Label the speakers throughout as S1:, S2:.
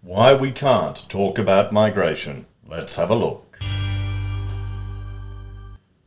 S1: Why we can't talk about migration. Let's have a look.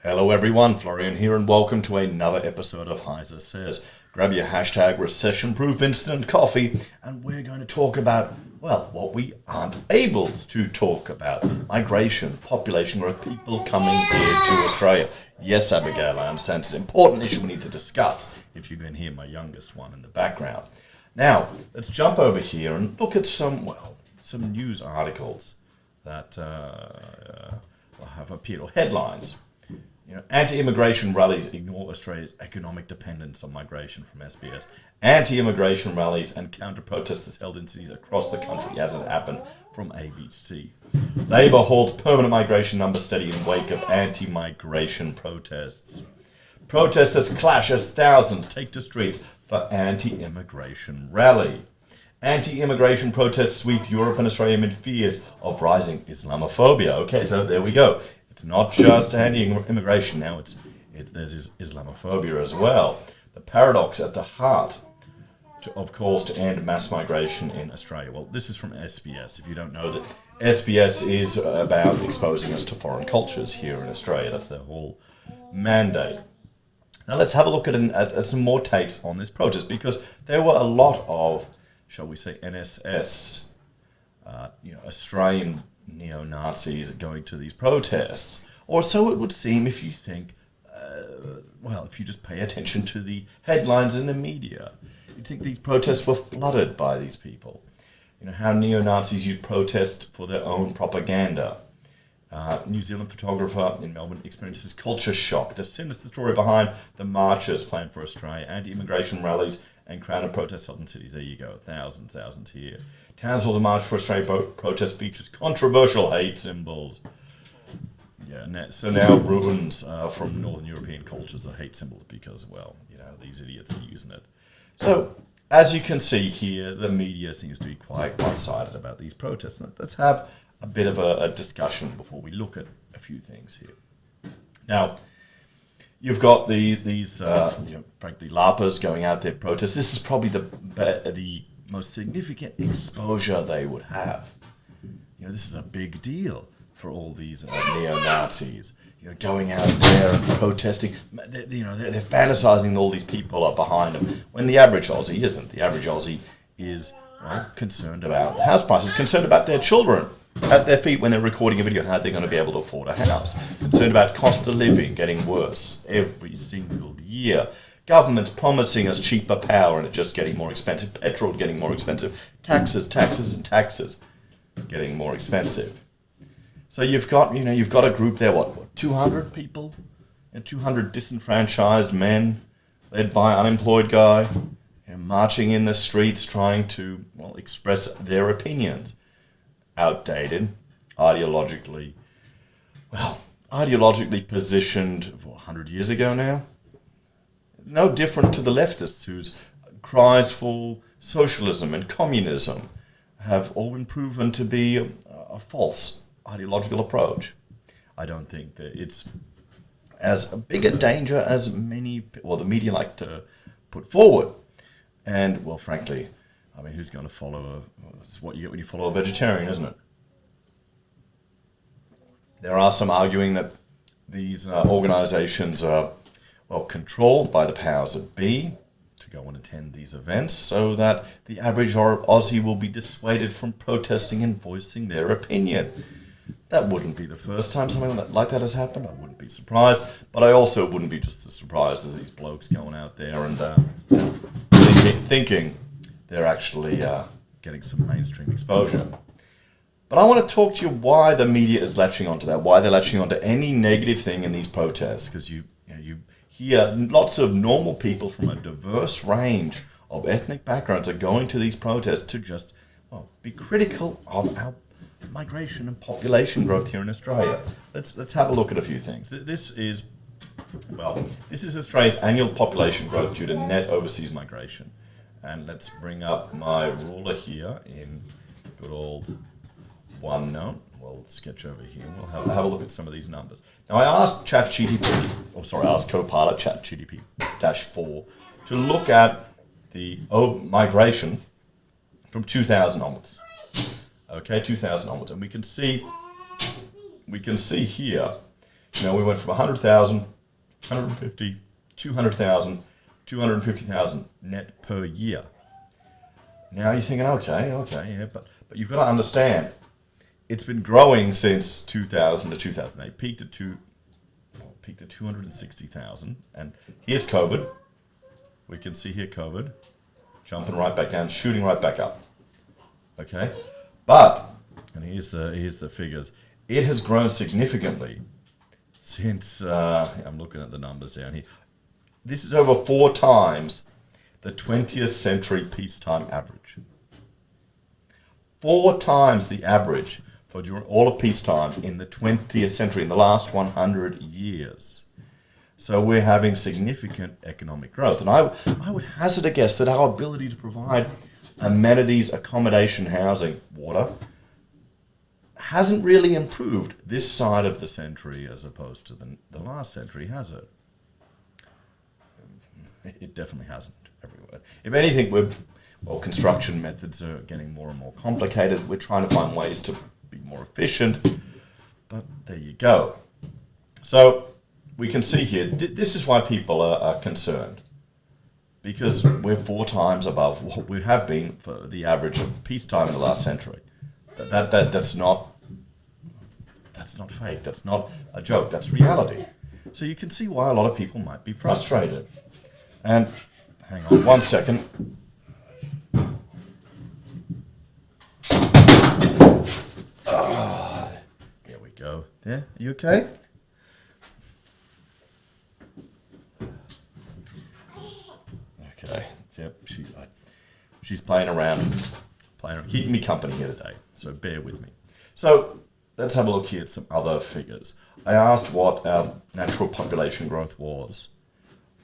S1: Hello everyone, Florian here and welcome to another episode of HeiseSays. Grab your hashtag recession-proof instant coffee and we're going to talk about, well, what we aren't able to talk about. Migration, population growth, people coming here to Australia. Yes, Abigail, I understand it's an important issue we need to discuss, if you can hear my youngest one in the background. Now, let's jump over here and look at some news articles that have appeared, or headlines. Anti-immigration rallies ignore Australia's economic dependence on migration from SBS. Anti-immigration rallies and counter-protesters held in cities across the country as it happened from ABC. Labor holds permanent migration numbers steady in wake of anti-migration protests. Protesters clash as thousands take to streets for anti-immigration rally. Anti-immigration protests sweep Europe and Australia amid fears of rising Islamophobia. Okay, so there we go. It's not just anti-immigration now, there's Islamophobia as well. The paradox at the heart, of course, to end mass migration in Australia. Well, this is from SBS. If you don't know that, SBS is about exposing us to foreign cultures here in Australia. That's their whole mandate. Now let's have a look at some more takes on this protest, because there were a lot of, shall we say, NSS, Australian neo-Nazis going to these protests. Or so it would seem if you think, if you just pay attention to the headlines in the media. You'd think these protests were flooded by these people. How neo-Nazis use protest for their own propaganda. New Zealand photographer in Melbourne experiences culture shock. The sinister story behind the marches planned for Australia, anti-immigration rallies and crowded protests held in cities. There you go, thousands here. Townsville's March for Australia protest features controversial hate symbols. Yeah, so now ruins from Northern European cultures are hate symbols because, these idiots are using it. So, as you can see here, the media seems to be quite one-sided about these protests. Let's have a bit of a discussion before we look at a few things here. Now, you've got these frankly, LARPers going out there protest. This is probably the most significant exposure they would have. This is a big deal for all these neo-Nazis. Going out there and protesting. They're fantasizing all these people are behind them, when the average Aussie isn't. The average Aussie is concerned about house prices, concerned about their children at their feet when they're recording a video, how they're going to be able to afford a house. Concerned about cost of living getting worse every single year. Governments promising us cheaper power and it just getting more expensive. Petrol getting more expensive. Taxes getting more expensive. So you've got a group there, 200 people? 200 disenfranchised men led by an unemployed guy marching in the streets trying to, express their opinions. Outdated, ideologically positioned 100 years ago now. No different to the leftists whose cries for socialism and communism have all been proven to be a false ideological approach. I don't think that it's as big a danger as the media like to put forward. And, frankly, who's going to follow it's what you get when you follow a vegetarian, isn't it? There are some arguing that these organizations are, controlled by the powers that be to go and attend these events so that the average Aussie will be dissuaded from protesting and voicing their opinion. That wouldn't be the first time something like that has happened. I wouldn't be surprised, but I also wouldn't be just as surprised as these blokes going out there and thinking they're actually getting some mainstream exposure. But I want to talk to you why the media is latching onto that, why they're latching onto any negative thing in these protests, because you hear lots of normal people from a diverse range of ethnic backgrounds are going to these protests to just be critical of our migration and population growth here in Australia. Let's have a look at a few things. This is Australia's annual population growth due to net overseas migration. And let's bring up my ruler here in good old OneNote. We'll sketch over here. We'll have a look at some of these numbers. Now, I asked asked Copilot ChatGPT-4 to look at the migration from 2000 onwards. Okay, 2000 onwards, and we can see here, we went from 100,000, 150, 200,000, 250,000 net per year. Now you're thinking, okay, yeah, but you've got to understand, it's been growing since 2000 to 2008, peaked at 260,000, and here's COVID. We can see here COVID jumping right back down, shooting right back up. Okay, but and here's the figures. It has grown significantly since I'm looking at the numbers down here. This is over 4 times the 20th century peacetime average. 4 times the average for during all of peacetime in the 20th century, in the last 100 years. So we're having significant economic growth. And I would hazard a guess that our ability to provide amenities, accommodation, housing, water, hasn't really improved this side of the century as opposed to the last century, has it? It definitely hasn't everywhere. If anything, construction methods are getting more and more complicated. We're trying to find ways to be more efficient, but there you go. So we can see here, this is why people are concerned, because we're 4 times above what we have been for the average of peacetime in the last century. That's not fake. That's not a joke. That's reality. So you can see why a lot of people might be frustrated. And hang on 1 second. Here we go. Yeah, are you okay? Okay. Yep. She's playing around, keeping me company here today. So bear with me. So let's have a look here at some other figures. I asked what our natural population growth was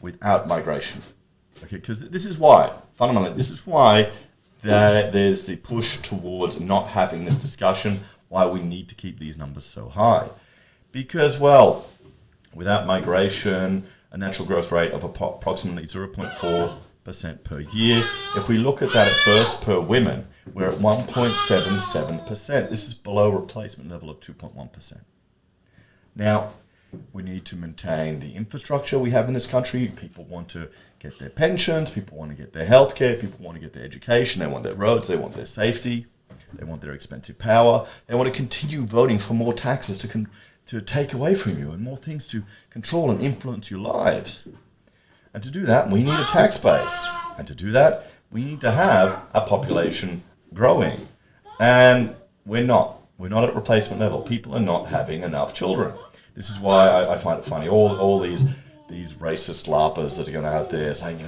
S1: without migration. Okay, because this is why, fundamentally, there's the push towards not having this discussion, why we need to keep these numbers so high. Because, without migration, a natural growth rate of approximately 0.4% per year. If we look at that at births per women, we're at 1.77%. This is below replacement level of 2.1%. Now, we need to maintain the infrastructure we have in this country. People want to get their pensions, people want to get their healthcare, people want to get their education, they want their roads, they want their safety, they want their expensive power, they want to continue voting for more taxes to take away from you and more things to control and influence your lives. And to do that, we need a tax base. And to do that, we need to have a population growing. And we're not. We're not at replacement level. People are not having enough children. This is why I find it funny. All these racist LARPers that are going out there saying,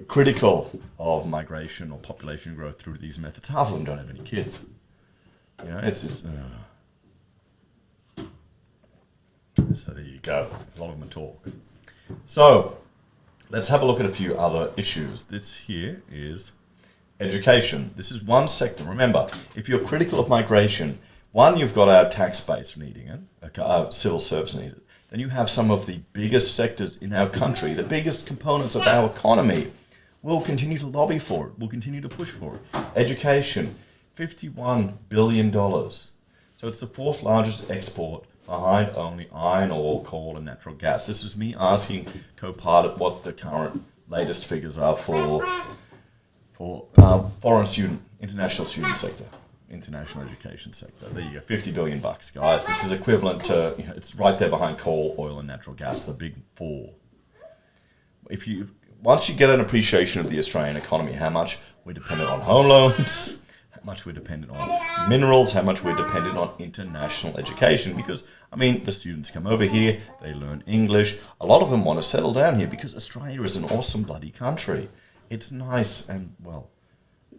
S1: critical of migration or population growth through these methods. Half of them don't have any kids. It's just... So there you go. A lot of them talk. So let's have a look at a few other issues. This here is education. This is one sector. Remember, if you're critical of migration, one, you've got our tax base needing it, civil service needed. Then you have some of the biggest sectors in our country, the biggest components of our economy. We'll continue to lobby for it. We'll continue to push for it. Education, $51 billion. So it's the 4th largest export behind only iron ore, coal, and natural gas. This is me asking co-pilot what the current latest figures are for foreign student, international student sector, international education sector. There you go, $50 billion, guys. This is equivalent to, it's right there behind coal, oil, and natural gas, the big 4. Once you get an appreciation of the Australian economy, how much we're dependent on home loans, how much we're dependent on minerals, how much we're dependent on international education, because, the students come over here, they learn English. A lot of them want to settle down here because Australia is an awesome bloody country. It's nice and,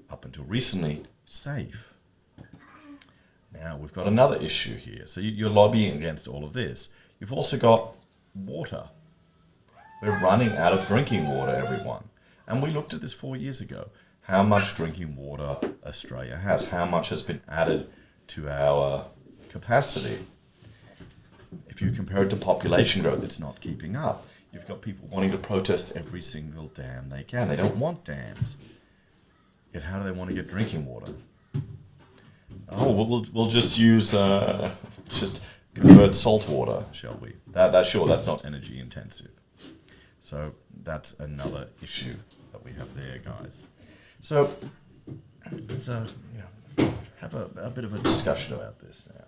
S1: up until recently, safe. Now, we've got another issue here. So you're lobbying against all of this. You've also got water. We're running out of drinking water, everyone. And we looked at this 4 years ago. How much drinking water Australia has. How much has been added to our capacity. If you compare it to population growth, it's not keeping up. You've got people wanting to protest every single dam they can. They don't want dams. Yet how do they want to get drinking water? we'll just use just convert salt water, shall we? That's not energy intensive. So that's another issue that we have there, guys. So let's have a bit of a discussion about this now.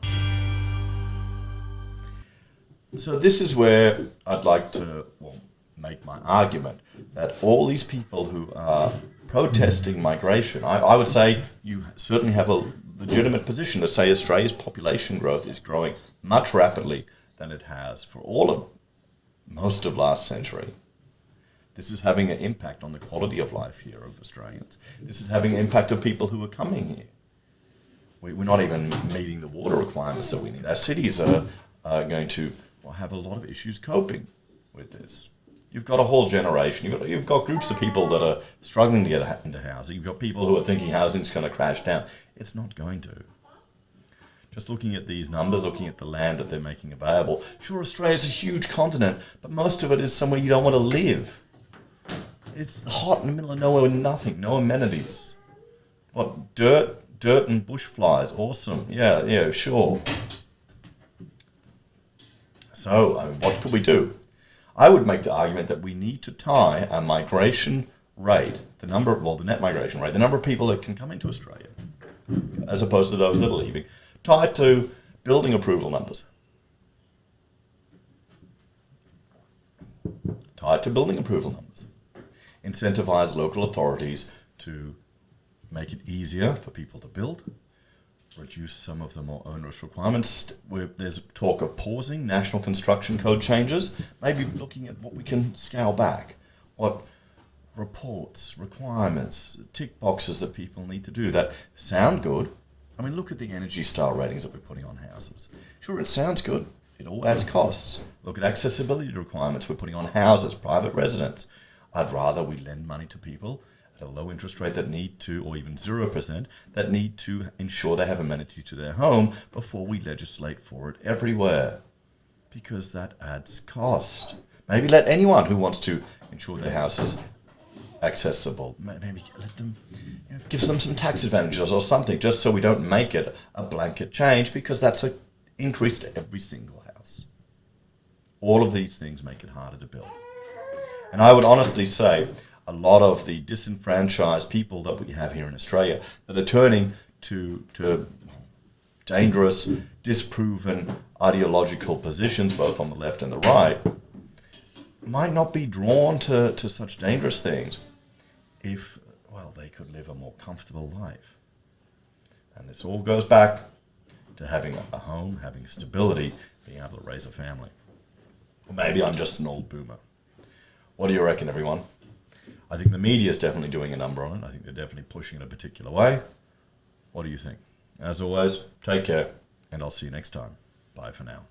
S1: So this is where I'd like to make my argument that all these people who are protesting migration, I would say you certainly have a legitimate position to say Australia's population growth is growing much rapidly than it has for most of last century. This is having an impact on the quality of life here of Australians. This is having an impact of people who are coming here. We're not even meeting the water requirements that we need. Our cities are going to have a lot of issues coping with this. You've got a whole generation. You've got groups of people that are struggling to get into housing. You've got people who are thinking housing's going to crash down. It's not going to. Just looking at these numbers, looking at the land that they're making available. Sure, Australia's a huge continent, but most of it is somewhere you don't want to live. It's hot in the middle of nowhere with nothing, no amenities. What, dirt and bush flies, awesome. Yeah, sure. So, what could we do? I would make the argument that we need to tie a migration rate, the net migration rate, the number of people that can come into Australia, as opposed to those that are leaving, tie it to building approval numbers. Tie it to building approval numbers. Incentivize local authorities to make it easier for people to build, reduce some of the more onerous requirements. There's talk of pausing national construction code changes, maybe looking at what we can scale back, what reports, requirements, tick boxes that people need to do that sound good. I mean, look at the Energy Star ratings that we're putting on houses. Sure, it sounds good. It all adds costs. Look at accessibility requirements we're putting on houses, private residents. I'd rather we lend money to people at a low interest rate that need to, or even 0%, that need to ensure they have amenity to their home before we legislate for it everywhere. Because that adds cost. Maybe let anyone who wants to ensure their house is accessible, maybe let them, give them some tax advantages or something, just so we don't make it a blanket change, because that's an increase to every single house. All of these things make it harder to build. And I would honestly say a lot of the disenfranchised people that we have here in Australia that are turning to dangerous, disproven ideological positions, both on the left and the right, might not be drawn to such dangerous things if, they could live a more comfortable life. And this all goes back to having a home, having stability, being able to raise a family. Or maybe I'm just an old boomer. What do you reckon, everyone? I think the media is definitely doing a number on it. I think they're definitely pushing it a particular way. What do you think? As always, take care, and I'll see you next time. Bye for now.